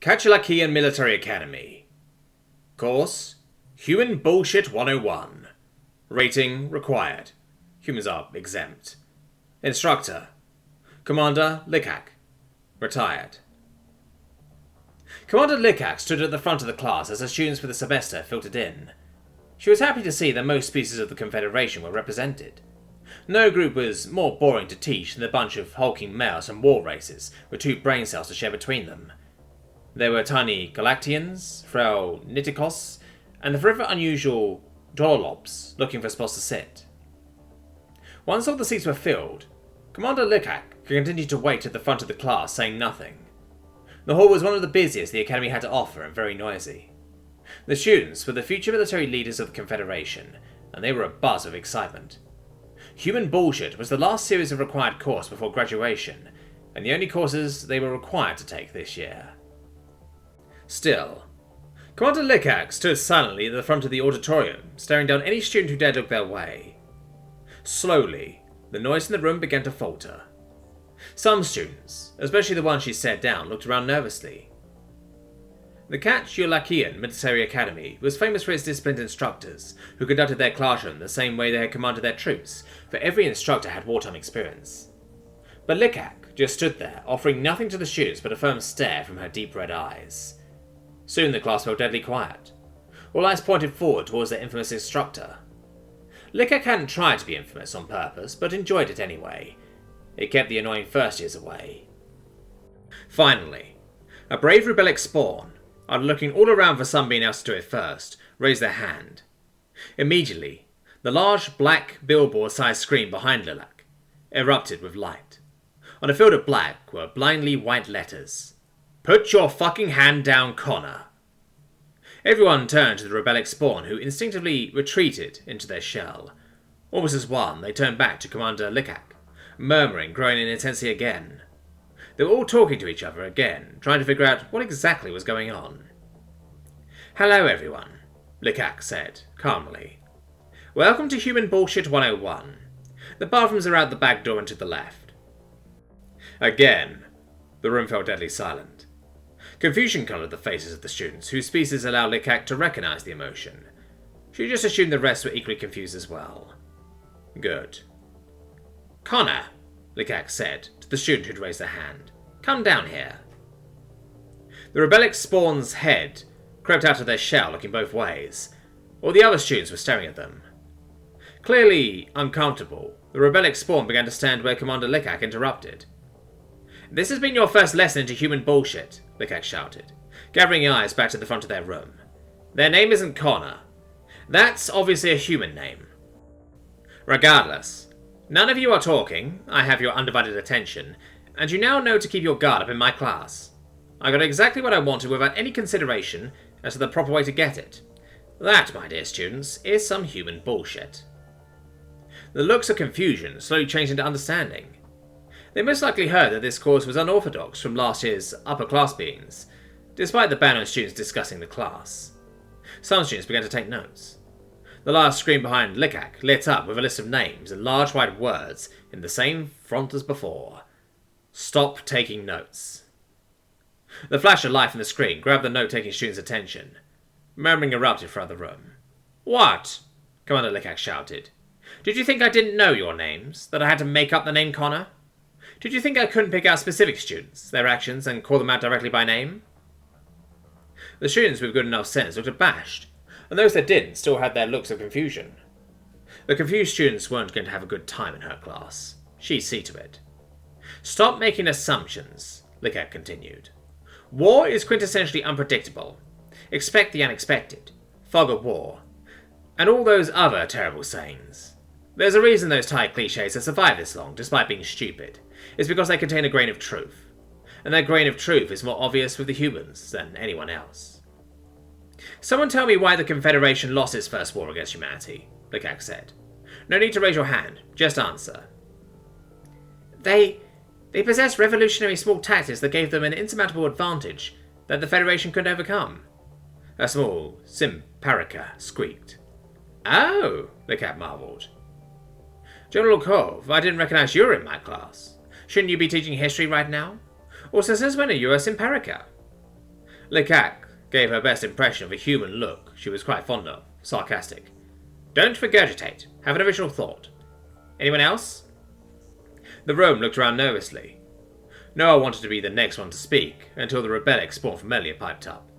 Kachilakian Military Academy. Course, Human Bullshit 101. Rating required. Humans are exempt. Instructor, Commander Riek. Retired. Commander Riek stood at the front of the class as the students for the semester filtered in. She was happy to see that most species of the Confederation were represented. No group was more boring to teach than the bunch of hulking males from war races with 2 brain cells to share between them. There were tiny Galactians, frail Nitikos, and the forever unusual Dolobs looking for spots to sit. Once all the seats were filled, Commander Riek continued to wait at the front of the class, saying nothing. The hall was one of the busiest the Academy had to offer and very noisy. The students were the future military leaders of the Confederation, and they were abuzz with excitement. Human Bullshit was the last series of required course before graduation, and the only courses they were required to take this year. Still, Commander Riek stood silently at the front of the auditorium, staring down any student who dared look their way. Slowly, the noise in the room began to falter. Some students, especially the ones she stared down, looked around nervously. The Kachilakian Military Academy was famous for its disciplined instructors, who conducted their classroom the same way they had commanded their troops, for every instructor had wartime experience. But Riek just stood there, offering nothing to the students but a firm stare from her deep red eyes. Soon the class felt deadly quiet. All eyes pointed forward towards their infamous instructor. Riek hadn't tried to be infamous on purpose, but enjoyed it anyway. It kept the annoying first years away. Finally, a brave rebellic spawn, after looking all around for somebody else to do it first, raised their hand. Immediately, the large black billboard-sized screen behind Riek erupted with light. On a field of black were blindly white letters. "Put your fucking hand down, Connor." Everyone turned to the rebellic spawn, who instinctively retreated into their shell. Almost as one, they turned back to Commander Riek, murmuring, growing in intensity again. They were all talking to each other again, trying to figure out what exactly was going on. "Hello, everyone," Riek said, calmly. "Welcome to Human Bullshit 101. The bathrooms are out the back door and to the left." Again, the room fell deadly silent. Confusion coloured the faces of the students, whose species allowed Riek to recognise the emotion. She just assumed the rest were equally confused as well. Good. "Connor," Riek said to the student who'd raised their hand, "come down here." The rebellic spawn's head crept out of their shell, looking both ways. All the other students were staring at them. Clearly uncomfortable, the rebellic spawn began to stand where Commander Riek interrupted. "This has been your first lesson into human bullshit," Riek shouted, gathering eyes back to the front of their room. "Their name isn't Connor. That's obviously a human name. Regardless, none of you are talking, I have your undivided attention, and you now know to keep your guard up in my class. I got exactly what I wanted without any consideration as to the proper way to get it. That, my dear students, is some human bullshit." The looks of confusion slowly changed into understanding. They most likely heard that this course was unorthodox from last year's upper class beings, despite the ban on students discussing the class. Some students began to take notes. The large screen behind Riek lit up with a list of names and large white words in the same font as before. "Stop taking notes." The flash of light from the screen grabbed the note-taking students' attention. Murmuring erupted throughout the room. "What?" Commander Riek shouted. "Did you think I didn't know your names? That I had to make up the name Connor? Did you think I couldn't pick out specific students, their actions, and call them out directly by name?" The students with good enough sense looked abashed, and those that didn't still had their looks of confusion. The confused students weren't going to have a good time in her class. She'd see to it. "Stop making assumptions," Riek continued. "War is quintessentially unpredictable. Expect the unexpected. Fog of war. And all those other terrible sayings. There's a reason those tired cliches have survived this long, despite being stupid. It's because they contain a grain of truth. And that grain of truth is more obvious with the humans than anyone else." "Someone tell me why the Confederation lost its first war against humanity," Riek said. "No need to raise your hand, just answer." They possessed revolutionary small tactics that gave them an insurmountable advantage that the Federation couldn't overcome." A small Simparica squeaked. "Oh," Riek marvelled. "General Kov, I didn't recognize you were in my class. Shouldn't you be teaching history right now? Also, since when are you a Simparica?" Liqaq gave her best impression of a human look she was quite fond of, sarcastic. Don't regurgitate. Have an original thought. Anyone else? The room looked around nervously. No one wanted to be the next one to speak, until the rebellic spawn familiar piped up.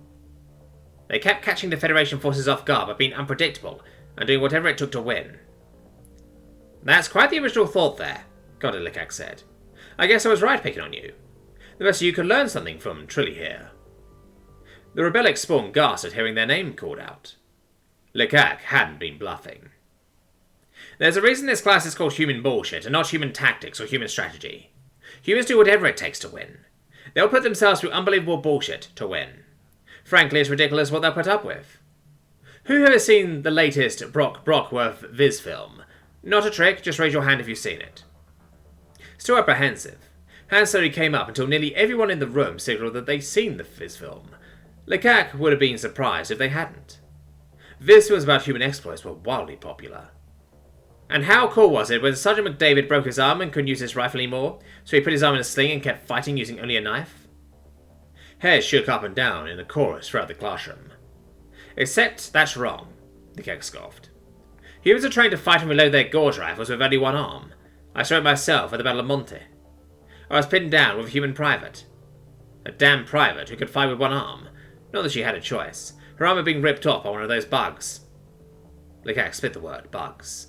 They kept catching the Federation forces off guard by being unpredictable, and doing whatever it took to win. That's quite the original thought there, Gartin Liqaq said. I guess I was right picking on you. The rest of you could learn something from Trilly here. The rebellic spawn gasped at hearing their name called out. Liqaq hadn't been bluffing. There's a reason this class is called human bullshit, and not human tactics or human strategy. Humans do whatever it takes to win. They'll put themselves through unbelievable bullshit to win. Frankly, it's ridiculous what they'll put up with. Who here has seen the latest Brockworth Viz film? Not a trick, just raise your hand if you've seen it. Still apprehensive, hands slowly came up until nearly everyone in the room signalled that they'd seen the Viz film. Liqaq would have been surprised if they hadn't. Viz films about human exploits were wildly popular. And how cool was it when Sergeant McDavid broke his arm and couldn't use his rifle anymore, so he put his arm in a sling and kept fighting using only a knife? Heads shook up and down in a chorus throughout the classroom. Except that's wrong, Liqaq scoffed. Humans are trained to fight and reload their gorge rifles with only one arm. I saw it myself at the Battle of Monte. I was pinned down with a human private. A damn private who could fight with one arm. Not that she had a choice. Her arm had been ripped off by one of those bugs. Liqaq spit the word, bugs.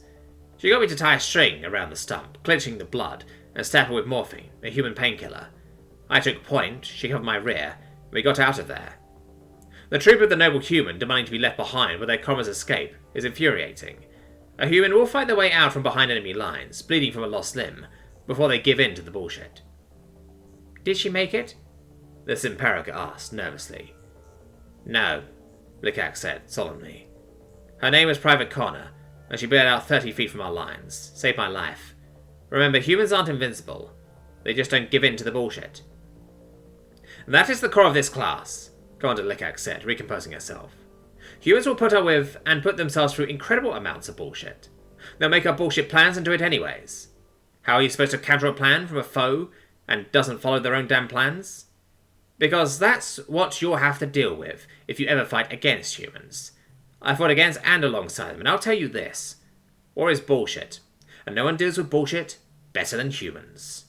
She got me to tie a string around the stump, clenching the blood, and stab her with morphine, a human painkiller. I took point, she covered my rear, and we got out of there. The troop of the noble human demanding to be left behind with their comrades escape is infuriating. A human will fight their way out from behind enemy lines, bleeding from a lost limb, before they give in to the bullshit. Did she make it? The Simperica asked, nervously. No, Liqaq said, solemnly. Her name was Private Connor, and she bailed out 30 feet from our lines. Saved my life. Remember, humans aren't invincible. They just don't give in to the bullshit. That is the core of this class, Commander Liqaq said, recomposing herself. Humans will put up with and put themselves through incredible amounts of bullshit. They'll make up bullshit plans and do it anyways. How are you supposed to counter a plan from a foe and doesn't follow their own damn plans? Because that's what you'll have to deal with if you ever fight against humans. I fought against and alongside them, and I'll tell you this. War is bullshit, and no one deals with bullshit better than humans.